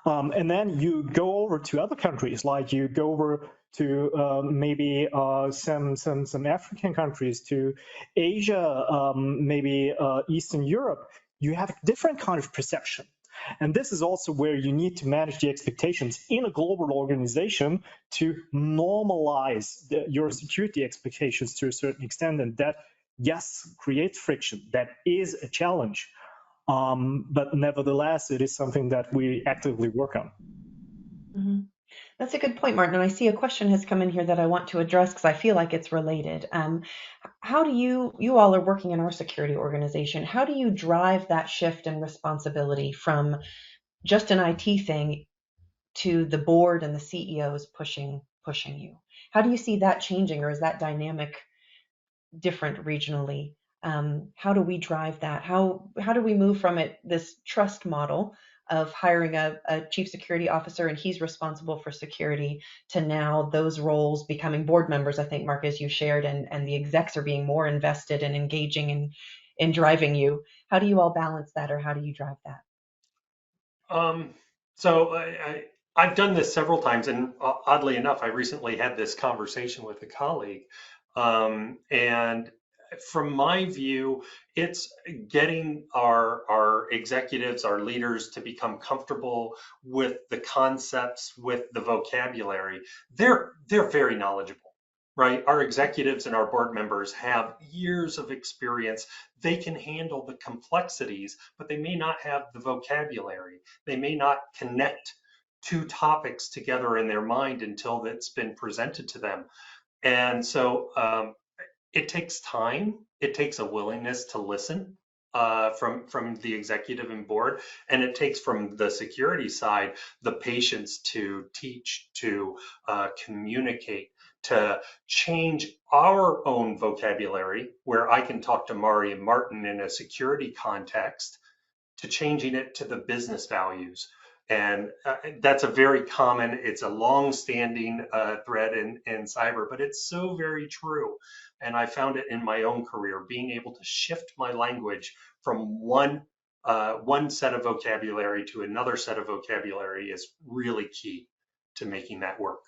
[SPEAKER 5] And then you go over to other countries, like you go over to maybe some African countries, to Asia, maybe Eastern Europe. You have a different kind of perception. And this is also where you need to manage the expectations in a global organization to normalize your security expectations to a certain extent. And that, yes, creates friction. That is a challenge. But nevertheless, it is something that we actively work on.
[SPEAKER 2] Mm-hmm. That's a good point, Martin. And I see a question has come in here that I want to address because I feel like it's related. How do you all are working in our security organization, how do you drive that shift in responsibility from just an IT thing to the board and the CEOs pushing you? How do you see that changing, or is that dynamic different regionally? How do we drive that? How do we move from this trust model of hiring a chief security officer and he's responsible for security, to now those roles becoming board members? I think, Mark, as you shared, and the execs are being more invested and engaging in driving you. How do you all balance that, or how do you drive that?
[SPEAKER 3] So I've done this several times, and oddly enough, I recently had this conversation with a colleague. And from my view, it's getting our executives, our leaders to become comfortable with the concepts, with the vocabulary. They're very knowledgeable. Right? Our executives and our board members have years of experience. They can handle the complexities, but they may not have the vocabulary. They may not connect two topics together in their mind until it's been presented to them. And so it takes time. It takes a willingness to listen from the executive and board, and it takes from the security side the patience to teach, to communicate, to change our own vocabulary, where I can talk to Mari and Martin in a security context, to changing it to the business values. And that's a very common, it's a long-standing thread in cyber, but it's so very true. And I found it in my own career, being able to shift my language from one set of vocabulary to another set of vocabulary is really key to making that work.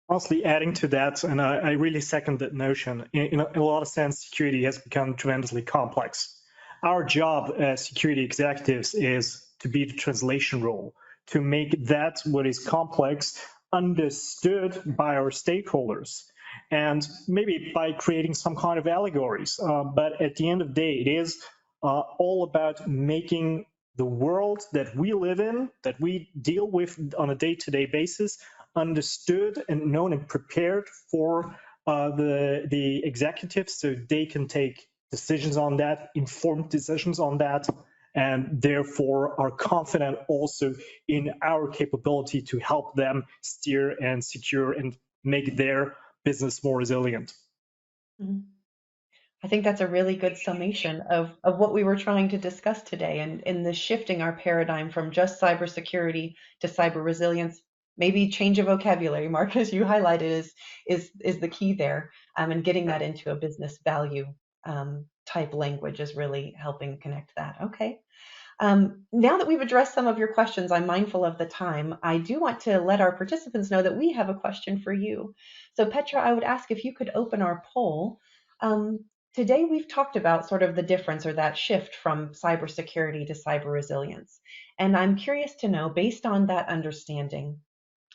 [SPEAKER 5] Honestly, adding to that, and I really second that notion, in a lot of sense, security has become tremendously complex. Our job as security executives is to be the translation role, to make that what is complex understood by our stakeholders, and maybe by creating some kind of allegories. But at the end of the day, it is all about making the world that we live in, that we deal with on a day-to-day basis, understood and known and prepared for the executives, so they can take decisions on that, informed decisions on that, and therefore are confident also in our capability to help them steer and secure and make their business more resilient.
[SPEAKER 2] Mm-hmm. I think that's a really good summation of what we were trying to discuss today, and in the shifting our paradigm from just cybersecurity to cyber resilience. Maybe change of vocabulary, Mark, as you highlighted, is the key there, and getting that into a business value type language is really helping connect that. Okay. Now that we've addressed some of your questions, I'm mindful of the time. I do want to let our participants know that we have a question for you. So Petra, I would ask if you could open our poll. Today we've talked about sort of the difference, or that shift from cybersecurity to cyber resilience. And I'm curious to know, based on that understanding,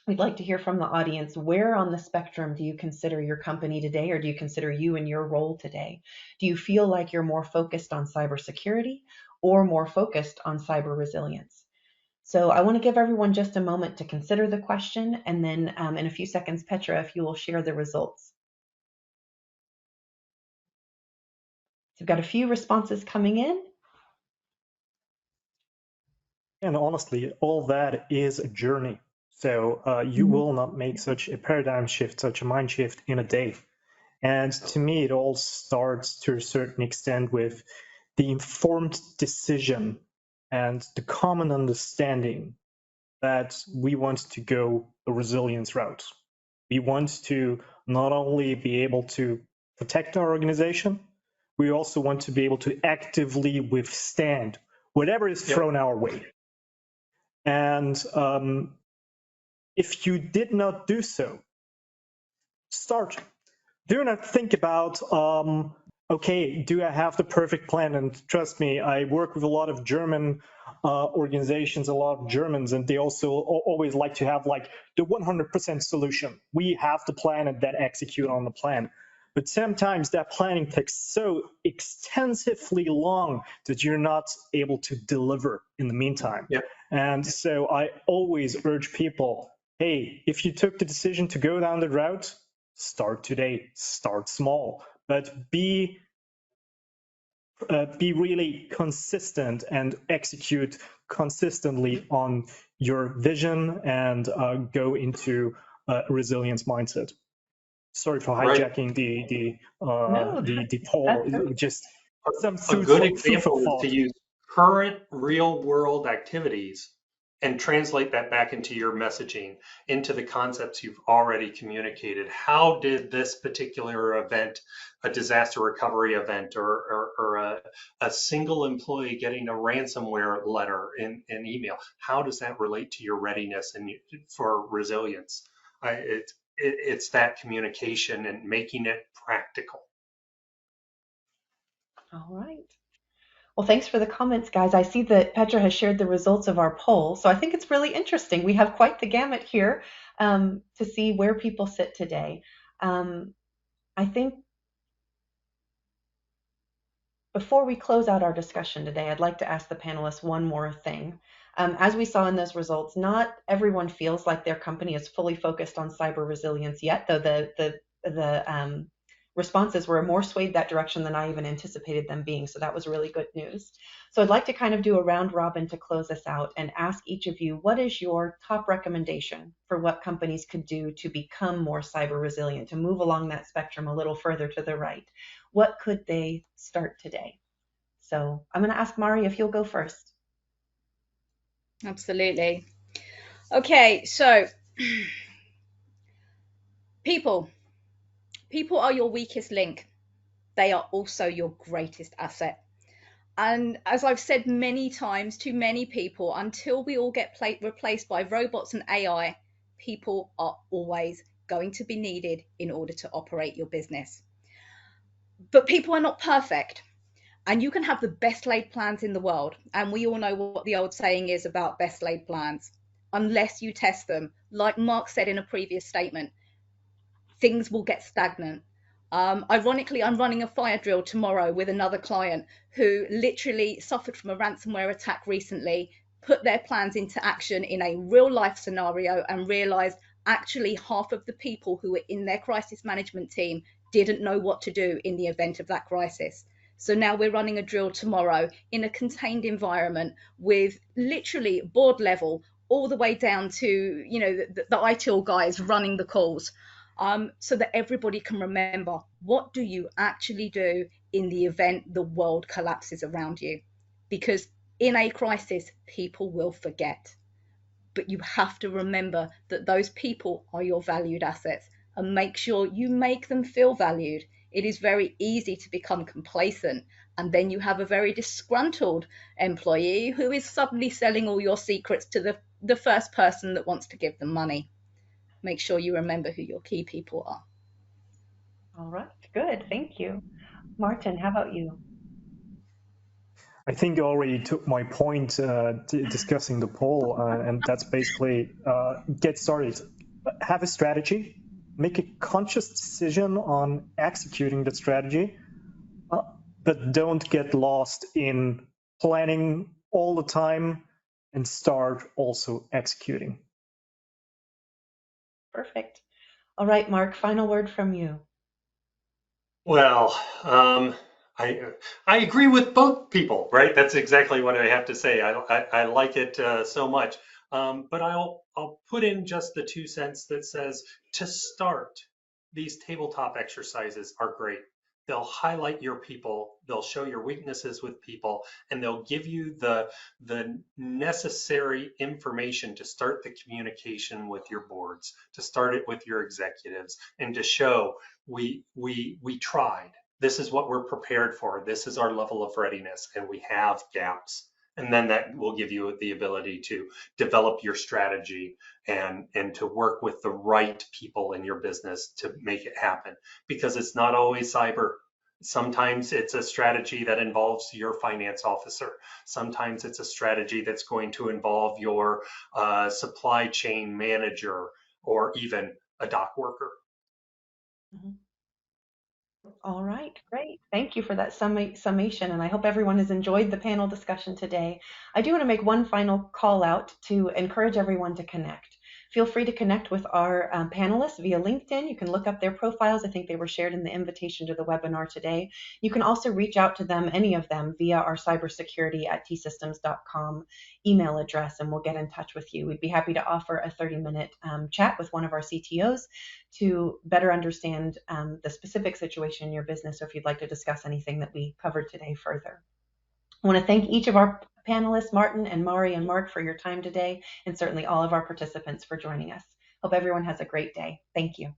[SPEAKER 2] we'd like to hear from the audience, where on the spectrum do you consider your company today, or do you consider you in your role today? Do you feel like you're more focused on cybersecurity or more focused on cyber resilience? So I want to give everyone just a moment to consider the question, and then in a few seconds, Petra, if you will share the results. So we've got a few responses coming in.
[SPEAKER 5] And honestly, all that is a journey. So you will not make such a paradigm shift, such a mind shift in a day. And to me, it all starts to a certain extent with the informed decision and the common understanding that we want to go the resilience route. We want to not only be able to protect our organization, we also want to be able to actively withstand whatever is thrown our way. And if you did not do so, start. Do not think about, okay, do I have the perfect plan? And trust me, I work with a lot of German organizations, a lot of Germans, and they also always like to have like the 100% solution. We have the plan and then execute on the plan. But sometimes that planning takes so extensively long that you're not able to deliver in the meantime.
[SPEAKER 3] Yeah.
[SPEAKER 5] And so I always urge people, hey, if you took the decision to go down the route, start today, start small, but be really consistent and execute consistently on your vision, and go into a resilience mindset. Sorry for hijacking the poll. Just some
[SPEAKER 3] a good
[SPEAKER 5] food
[SPEAKER 3] example
[SPEAKER 5] for
[SPEAKER 3] is
[SPEAKER 5] thought.
[SPEAKER 3] to use current real world activities and translate that back into your messaging, into the concepts you've already communicated. How did this particular event, a disaster recovery event, or a single employee getting a ransomware letter in email, how does that relate to your readiness and for resilience? It's that communication and making it practical.
[SPEAKER 2] All right. Well, thanks for the comments, guys. I see that Petra has shared the results of our poll, so I think it's really interesting. We have quite the gamut here to see where people sit today. I think before we close out our discussion today, I'd like to ask the panelists one more thing. As we saw in those results, not everyone feels like their company is fully focused on cyber resilience yet, though the responses were more swayed that direction than I even anticipated them being. So that was really good news. So I'd like to kind of do a round robin to close us out and ask each of you, what is your top recommendation for what companies could do to become more cyber resilient, to move along that spectrum a little further to the right? What could they start today? So I'm going to ask Mari if you'll go first.
[SPEAKER 4] Absolutely. Okay, so people are your weakest link. They are also your greatest asset. And as I've said many times to many people, until we all get replaced by robots and AI, people are always going to be needed in order to operate your business. But people are not perfect. And you can have the best laid plans in the world. And we all know what the old saying is about best laid plans. Unless you test them, like Mark said in a previous statement, things will get stagnant. Ironically, I'm running a fire drill tomorrow with another client who literally suffered from a ransomware attack recently, put their plans into action in a real life scenario and realized actually half of the people who were in their crisis management team didn't know what to do in the event of that crisis. So now we're running a drill tomorrow in a contained environment with literally board level all the way down to, you know, the ITIL guys running the calls. So that everybody can remember, what do you actually do in the event the world collapses around you? Because in a crisis, people will forget. But you have to remember that those people are your valued assets, and make sure you make them feel valued. It is very easy to become complacent, and then you have a very disgruntled employee who is suddenly selling all your secrets to the first person that wants to give them money. Make sure you remember who your key people are.
[SPEAKER 2] All right, good, thank you. Martin, how about you?
[SPEAKER 5] I think you already took my point discussing the poll, and that's basically get started. Have a strategy, make a conscious decision on executing the strategy, but don't get lost in planning all the time and start also executing.
[SPEAKER 2] Perfect. All right, Mark, final word from you.
[SPEAKER 3] Well, I agree with both people, right? That's exactly what I have to say. I like it so much, but I'll put in just the 2 cents that says to start. These tabletop exercises are great. They'll highlight your people, they'll show your weaknesses with people, and they'll give you the necessary information to start the communication with your boards, to start it with your executives, and to show we tried. This is what we're prepared for. This is our level of readiness, and we have gaps. And then that will give you the ability to develop your strategy and to work with the right people in your business to make it happen. Because it's not always cyber. Sometimes it's a strategy that involves your finance officer. Sometimes it's a strategy that's going to involve your supply chain manager or even a dock worker.
[SPEAKER 2] Mm-hmm. All right, great. Thank you for that summation, and I hope everyone has enjoyed the panel discussion today. I do want to make one final call out to encourage everyone to connect. Feel free to connect with our panelists via LinkedIn. You can look up their profiles. I think they were shared in the invitation to the webinar today. You can also reach out to them, any of them, via our cybersecurity@tsystems.com email address, and we'll get in touch with you. We'd be happy to offer a 30-minute chat with one of our CTOs to better understand the specific situation in your business, or if you'd like to discuss anything that we covered today further. I want to thank each of our panelists, Martin and Mari and Mark, for your time today, and certainly all of our participants for joining us. Hope everyone has a great day. Thank you.